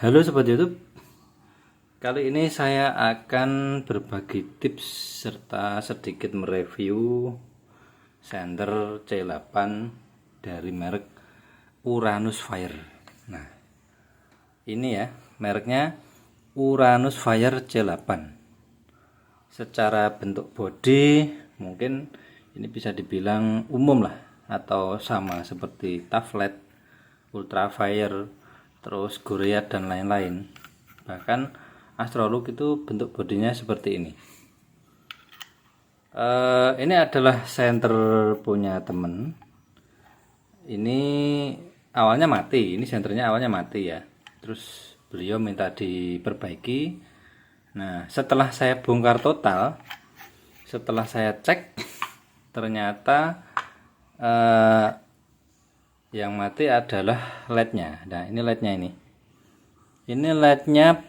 Halo Sobat YouTube, kali ini saya akan berbagi tips serta sedikit mereview senter C8 dari merek Uranus Fire. Nah, ini ya, mereknya Uranus Fire C8. Secara bentuk body mungkin ini bisa dibilang umum lah, atau sama seperti Taflet, Ultrafire, terus Goriat dan lain-lain. Bahkan Astrolook itu bentuk bodinya seperti ini. Ini adalah senter punya temen. Ini awalnya mati, ini senternya awalnya mati ya. Terus beliau minta diperbaiki. Nah, setelah saya bongkar total, setelah saya cek, ternyata yang mati adalah LED-nya. Nah, ini LED-nya ini. Ini LED-nya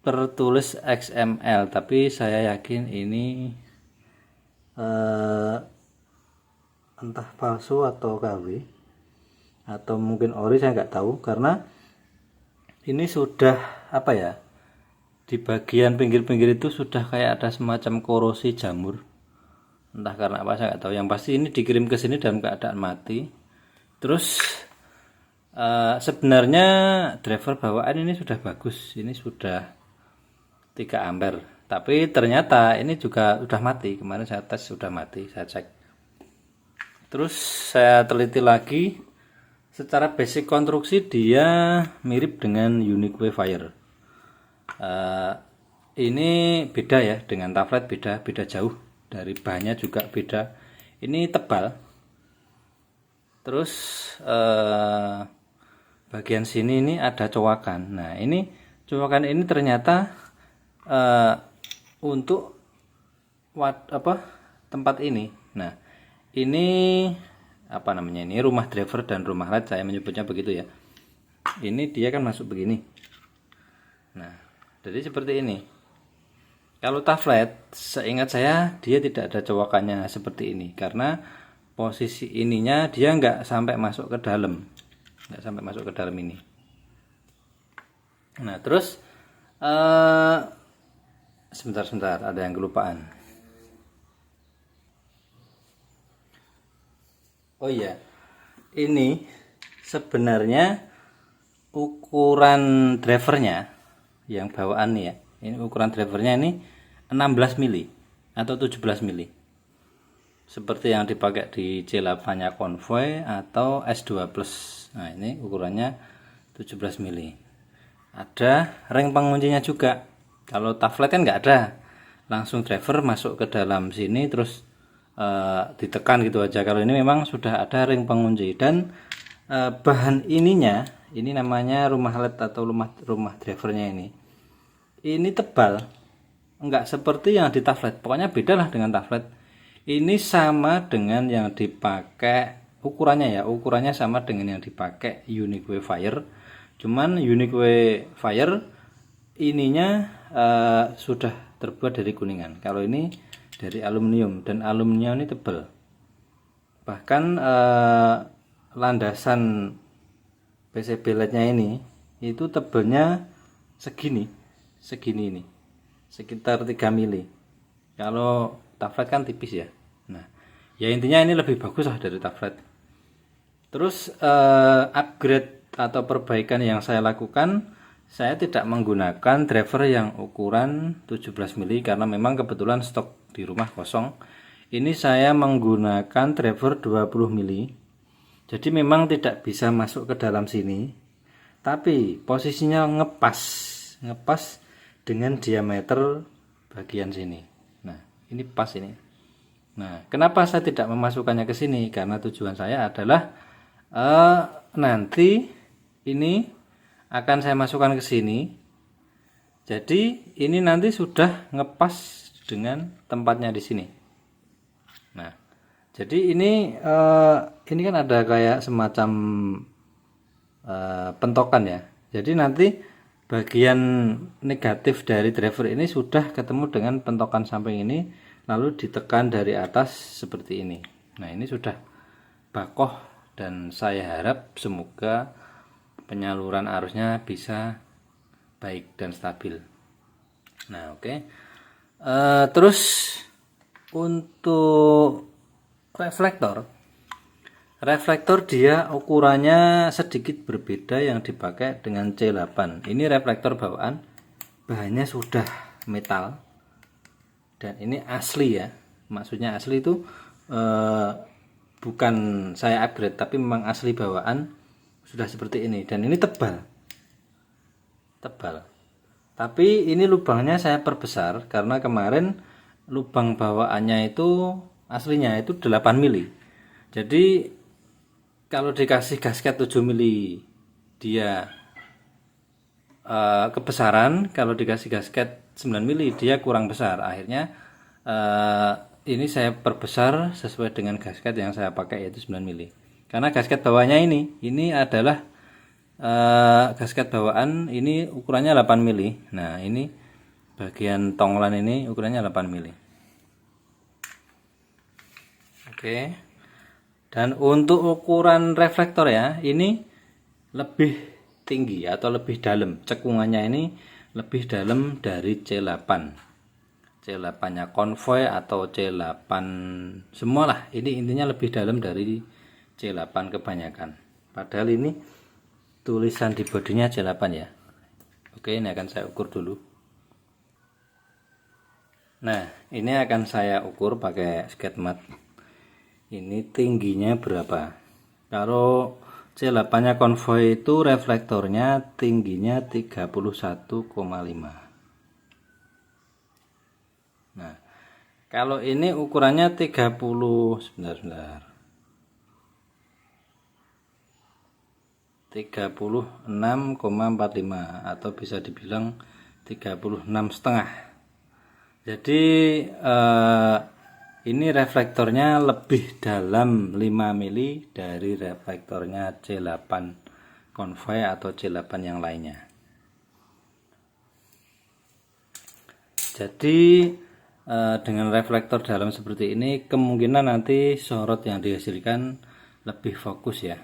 tertulis XML, tapi saya yakin ini entah palsu atau KW atau mungkin ori, saya nggak tahu, karena ini sudah apa ya, di bagian pinggir-pinggir itu sudah kayak ada semacam korosi jamur. Entah karena apa saya nggak tahu. Yang pasti ini dikirim ke sini dalam keadaan mati. Terus sebenarnya driver bawaan ini sudah bagus, ini sudah 3 ampere, tapi ternyata ini juga sudah mati. Kemarin saya tes sudah mati, saya cek. Terus saya teliti lagi, secara basic konstruksi dia mirip dengan Unique Fire. Ini beda ya dengan Taflet, beda jauh, dari bahannya juga beda. Ini tebal. Terus bagian sini ini ada cowakan. Nah, ini cowakan ini ternyata untuk tempat ini. Nah, ini apa namanya, ini rumah driver dan rumah LED, saya menyebutnya begitu ya. Ini dia kan masuk begini. Nah, jadi seperti ini. Kalau Taflet, seingat saya dia tidak ada cowakannya seperti ini, karena posisi ininya dia nggak sampai masuk ke dalam, ini. Nah, terus sebentar, ada yang kelupaan. Oh iya, ini sebenarnya ukuran drivernya yang bawaan nih ya. Ini ukuran drivernya ini 16 mili atau 17 mili. Seperti yang dipakai di C8-nya Convoy atau S2 Plus. Nah, ini ukurannya 17 mili. Ada ring penguncinya juga. Kalau Taflet kan nggak ada, langsung driver masuk ke dalam sini terus ditekan gitu aja. Kalau ini memang sudah ada ring pengunci, dan bahan ininya, ini namanya rumah LED atau rumah drivernya ini tebal, nggak seperti yang di Taflet. Pokoknya beda lah dengan Taflet. Ini sama dengan yang dipakai, ukurannya sama dengan yang dipakai Unique Fire. Cuman Unique Fire ininya sudah terbuat dari kuningan. Kalau ini dari aluminium, dan aluminium ini tebal. Bahkan landasan PCB LED-nya ini itu tebalnya segini ini, sekitar 3 mili. Kalau Taflet kan tipis ya. Nah, ya intinya ini lebih bagus lah dari Taflet. Terus upgrade atau perbaikan yang saya lakukan, saya tidak menggunakan driver yang ukuran 17 mili karena memang kebetulan stok di rumah kosong. Ini saya menggunakan driver 20 mili. Jadi memang tidak bisa masuk ke dalam sini, tapi posisinya ngepas dengan diameter bagian sini. Nah, ini pas ini. Nah, kenapa saya tidak memasukkannya ke sini? Karena tujuan saya adalah nanti ini akan saya masukkan ke sini. Jadi ini nanti sudah ngepas dengan tempatnya di sini. Nah, jadi ini kan ada kayak semacam pentokan ya. Jadi nanti bagian negatif dari driver ini sudah ketemu dengan pentokan samping ini, lalu ditekan dari atas seperti ini. Nah, ini sudah bakoh, dan saya harap semoga penyaluran arusnya bisa baik dan stabil. Nah, oke. Terus untuk reflektor dia ukurannya sedikit berbeda yang dipakai dengan C8. Ini reflektor bawaan, bahannya sudah metal dan ini asli ya. Maksudnya asli itu bukan saya upgrade, tapi memang asli bawaan sudah seperti ini. Dan ini tebal, tapi ini lubangnya saya perbesar karena kemarin lubang bawaannya itu aslinya itu 8 mili. Jadi kalau dikasih gasket 7 mili dia kebesaran, kalau dikasih gasket 9 mili dia kurang besar. Akhirnya ini saya perbesar sesuai dengan gasket yang saya pakai, yaitu 9 mili. Karena gasket bawahnya ini adalah gasket bawaan, ini ukurannya 8 mili. Nah, ini bagian tonglan ini ukurannya 8 mili. Oke. Dan untuk ukuran reflektor ya, ini lebih tinggi atau lebih dalam. Cekungannya ini lebih dalam dari C8. C8-nya konvoy atau C8 semualah. Ini intinya lebih dalam dari C8 kebanyakan. Padahal ini tulisan di bodinya C8 ya. Oke, ini akan saya ukur dulu. Nah, ini akan saya ukur pakai sketmat. Ini tingginya berapa? Kalau C8-nya konvoy itu reflektornya tingginya 31,5. Nah, kalau ini ukurannya 36,45 atau bisa dibilang 36,5. Jadi ini reflektornya lebih dalam 5 mili dari reflektornya C8 konvoy atau C8 yang lainnya. Jadi dengan reflektor dalam seperti ini kemungkinan nanti sorot yang dihasilkan lebih fokus ya.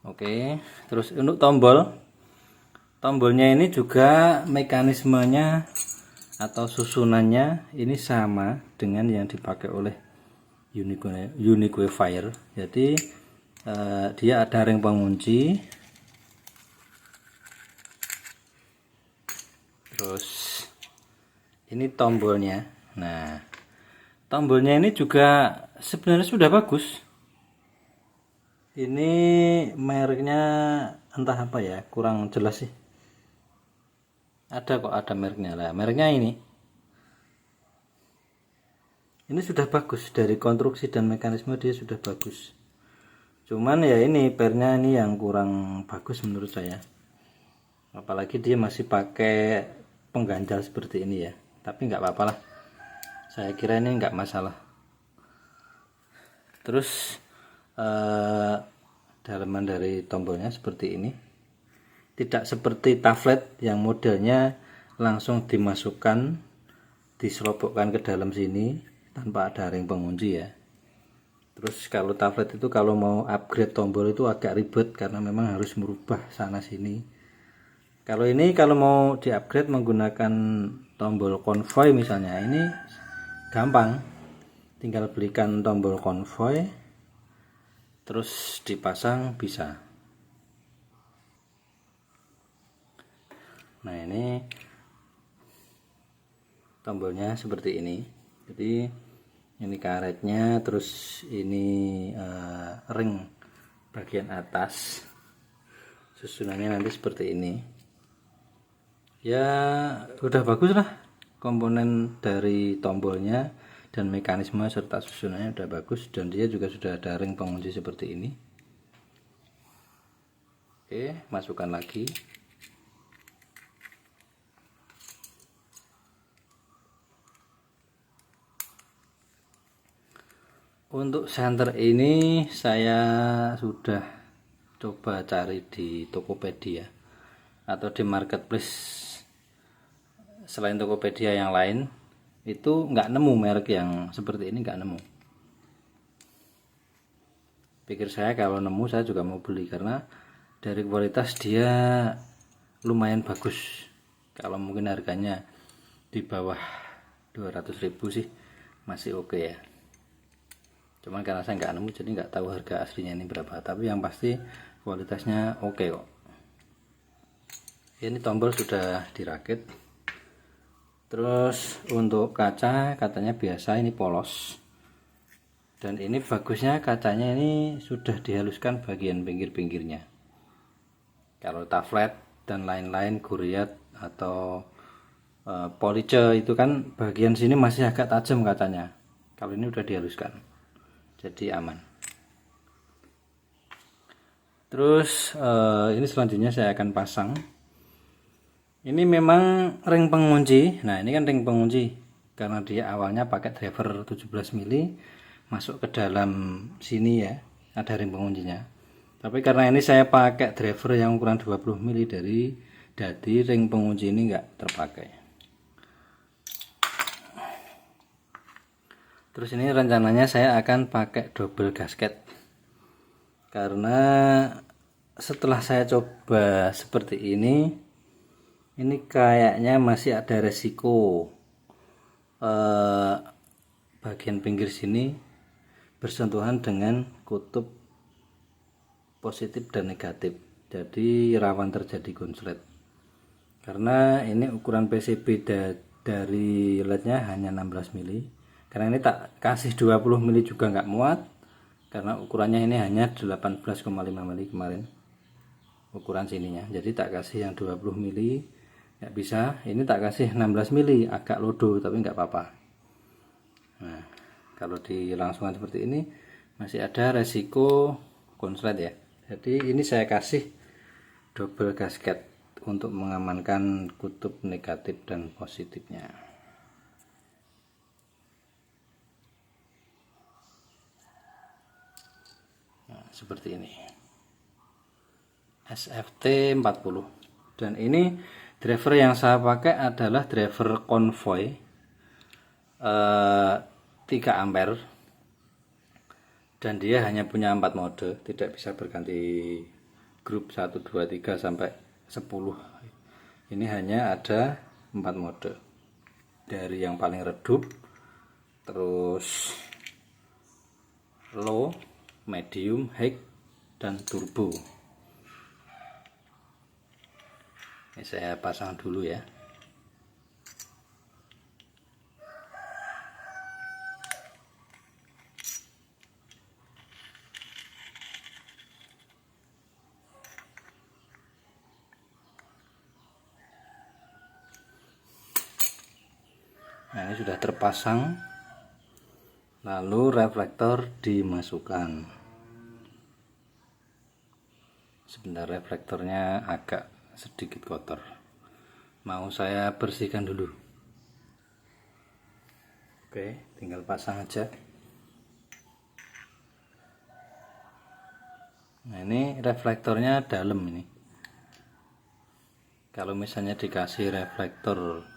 Oke, terus untuk tombolnya ini juga mekanismenya atau susunannya ini sama dengan yang dipakai oleh Unique Fire. Jadi dia ada ring pengunci, terus ini tombolnya. Nah, tombolnya ini juga sebenarnya sudah bagus. Ini mereknya entah apa ya, kurang jelas sih. Ada kok, ada mereknya lah. Mereknya ini sudah bagus, dari konstruksi dan mekanisme dia sudah bagus. Cuman ya ini pernya ini yang kurang bagus menurut saya. Apalagi dia masih pakai pengganjal seperti ini ya. Tapi nggak apa-apa lah. Saya kira ini nggak masalah. Terus dalaman dari tombolnya seperti ini, tidak seperti tablet yang modelnya langsung dimasukkan, diselopokkan ke dalam sini tanpa ada ring pengunci ya. Terus kalau tablet itu kalau mau upgrade tombol itu agak ribet karena memang harus merubah sana sini. Kalau ini kalau mau di upgrade menggunakan tombol konvoy misalnya, ini gampang, tinggal belikan tombol konvoy terus dipasang bisa. Nah, ini tombolnya seperti ini. Jadi ini karetnya, terus ini ring bagian atas, susunannya nanti seperti ini ya. Udah bagus lah komponen dari tombolnya dan mekanisme serta susunannya udah bagus, dan dia juga sudah ada ring pengunci seperti ini. Oke, masukkan lagi. Untuk senter ini saya sudah coba cari di Tokopedia atau di marketplace selain Tokopedia yang lain, itu nggak nemu merek yang seperti ini, nggak nemu. Pikir saya kalau nemu saya juga mau beli, karena dari kualitas dia lumayan bagus. Kalau mungkin harganya di bawah 200.000 sih masih oke ya. Cuman karena saya nggak nemu jadi nggak tahu harga aslinya ini berapa, tapi yang pasti kualitasnya oke kok. Ini tombol sudah dirakit. Terus untuk kaca, katanya biasa ini polos. Dan ini bagusnya kacanya ini sudah dihaluskan bagian pinggir-pinggirnya. Kalau taflet dan lain-lain, Guriat atau police itu kan bagian sini masih agak tajam kacanya. Kalau ini udah dihaluskan, jadi aman. Terus ini selanjutnya saya akan pasang. Ini memang ring pengunci. Nah ini kan ring pengunci karena dia awalnya pakai driver 17 mili masuk ke dalam sini ya, ada ring penguncinya. Tapi karena ini saya pakai driver yang ukuran 20 mili jadi ring pengunci ini enggak terpakai. Terus ini rencananya saya akan pakai double gasket. Karena setelah saya coba seperti ini kayaknya masih ada resiko bagian pinggir sini bersentuhan dengan kutub positif dan negatif, jadi rawan terjadi konslet. Karena ini ukuran PCB dari LED-nya hanya 16 mili. Karena ini tak kasih 20 mili juga nggak muat, karena ukurannya ini hanya 18,5 mili kemarin ukuran sininya, jadi tak kasih yang 20 mili nggak bisa. Ini tak kasih 16 mili, agak lodo tapi nggak apa-apa. Nah kalau dilangsungkan seperti ini masih ada resiko konslet ya. Jadi ini saya kasih double gasket untuk mengamankan kutub negatif dan positifnya. Nah, seperti ini SFT 40. Dan ini driver yang saya pakai adalah driver Convoy 3 ampere, dan dia hanya punya 4 mode, tidak bisa berganti grup 1, 2, 3 sampai 10. Ini hanya ada 4 mode, dari yang paling redup, terus low, medium, high, dan turbo. Ini saya pasang dulu ya. Nah ini sudah terpasang, lalu reflektor dimasukkan. Sebentar, reflektornya agak sedikit kotor, mau saya bersihkan dulu. Oke, tinggal pasang aja. Nah ini reflektornya dalam ini. Kalau misalnya dikasih reflektor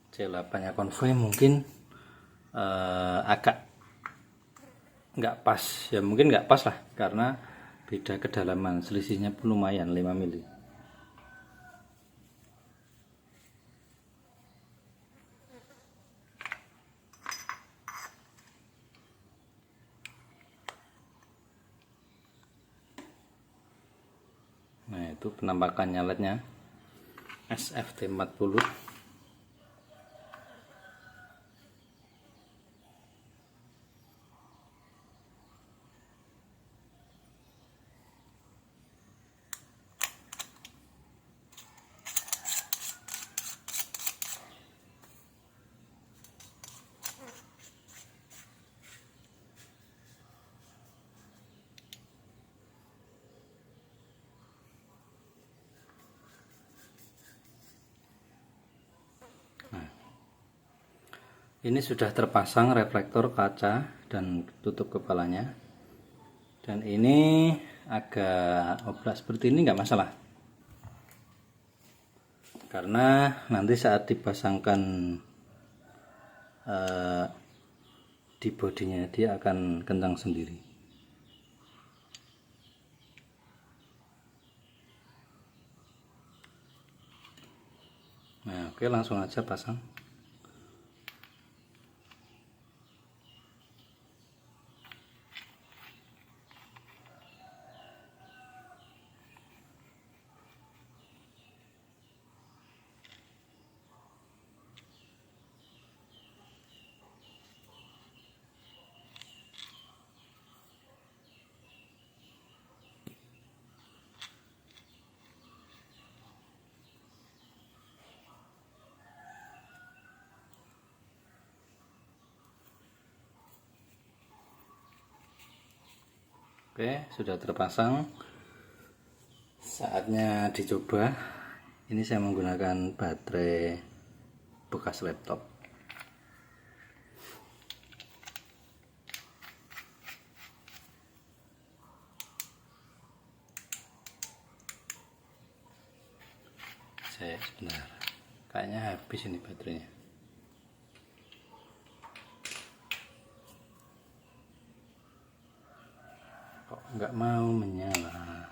C8 nya Convoy mungkin agak nggak pas ya, mungkin nggak pas lah, karena beda kedalaman, selisihnya pun lumayan 5 mili. Nah itu penampakannya LED-nya SFT 40. Ini sudah terpasang reflektor kaca dan tutup kepalanya. Dan ini agak oblak seperti ini nggak masalah, karena nanti saat dipasangkan di bodinya dia akan kencang sendiri. Nah, oke, langsung aja pasang. Oke, sudah terpasang. Saatnya dicoba. Ini saya menggunakan baterai bekas laptop. Sebentar, kayaknya habis ini baterainya. Kok nggak mau menyala?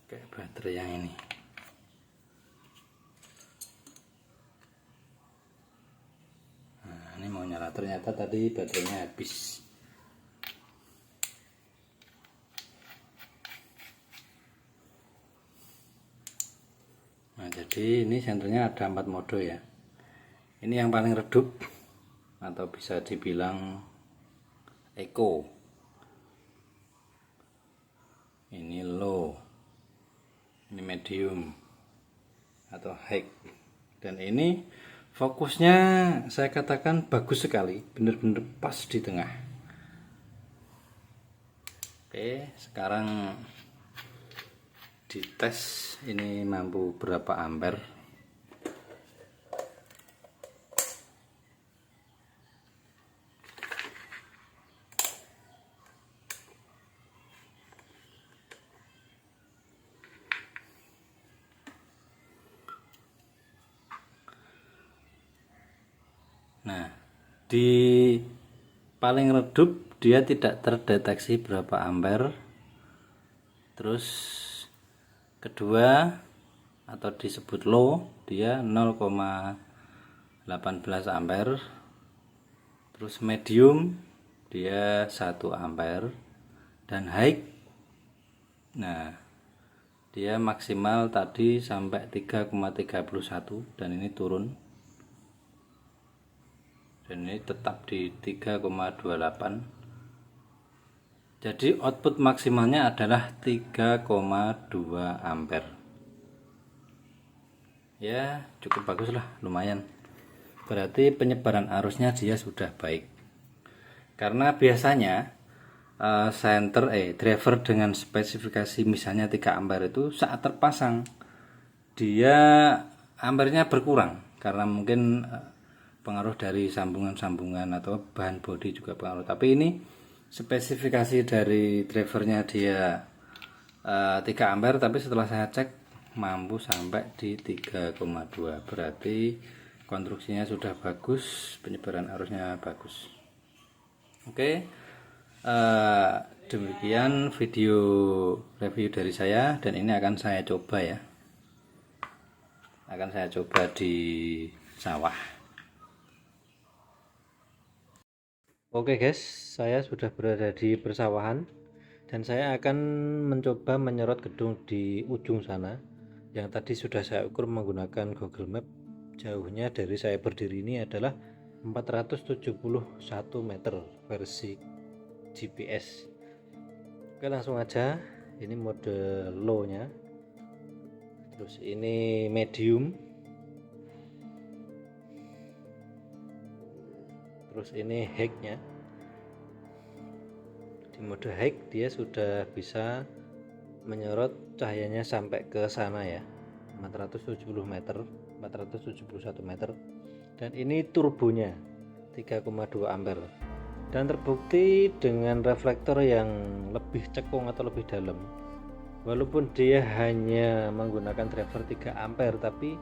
Kayak baterai yang ini. Nah, ini mau nyala, ternyata tadi baterainya habis. Nah, jadi ini senternya ada 4 mode ya. Ini yang paling redup atau bisa dibilang eco. Ini low. Ini medium atau high. Dan ini fokusnya saya katakan bagus sekali, benar-benar pas di tengah. Oke, sekarang dites ini mampu berapa ampere. Nah, di paling redup dia tidak terdeteksi berapa ampere. Terus kedua atau disebut low, dia 0,18 ampere. Terus medium dia 1 ampere dan high, nah dia maksimal tadi sampai 3,31 dan ini turun. Dan ini tetap di 3,28. Jadi output maksimalnya adalah 3,2 ampere. Ya, cukup bagus lah, lumayan. Berarti penyebaran arusnya dia sudah baik. Karena biasanya driver dengan spesifikasi misalnya 3 ampere itu saat terpasang dia ampernya berkurang karena mungkin pengaruh dari sambungan-sambungan atau bahan bodi juga pengaruh. Tapi ini spesifikasi dari drivernya dia 3 ampere, tapi setelah saya cek mampu sampai di 3,2. Berarti konstruksinya sudah bagus, penyebaran arusnya bagus. Oke, demikian video review dari saya, dan ini akan saya coba ya. Akan saya coba di sawah. Oke guys, saya sudah berada di persawahan dan saya akan mencoba menyerot gedung di ujung sana yang tadi sudah saya ukur menggunakan Google Map. Jauhnya dari saya berdiri ini adalah 471 meter versi GPS. Oke, langsung aja. Ini mode low nya, terus ini medium, terus ini high nya. Di mode high dia sudah bisa menyorot cahayanya sampai ke sana ya, 471 meter, dan ini turbonya 3,2 ampere. dan terbukti dengan reflektor yang lebih cekung atau lebih dalam. Walaupun dia hanya menggunakan driver 3 ampere, tapi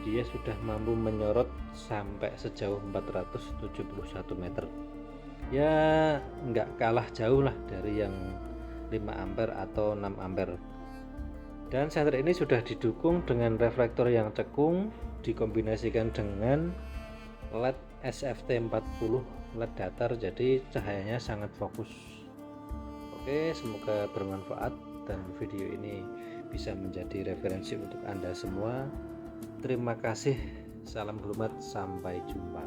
dia sudah mampu menyorot sampai sejauh 471 meter. Ya nggak kalah jauh lah dari yang 5 ampere atau 6 ampere. Dan senter ini sudah didukung dengan reflektor yang cekung dikombinasikan dengan LED SFT40 LED datar, jadi cahayanya sangat fokus. Oke, semoga bermanfaat dan video ini bisa menjadi referensi untuk Anda semua. Terima kasih, salam hormat, sampai jumpa.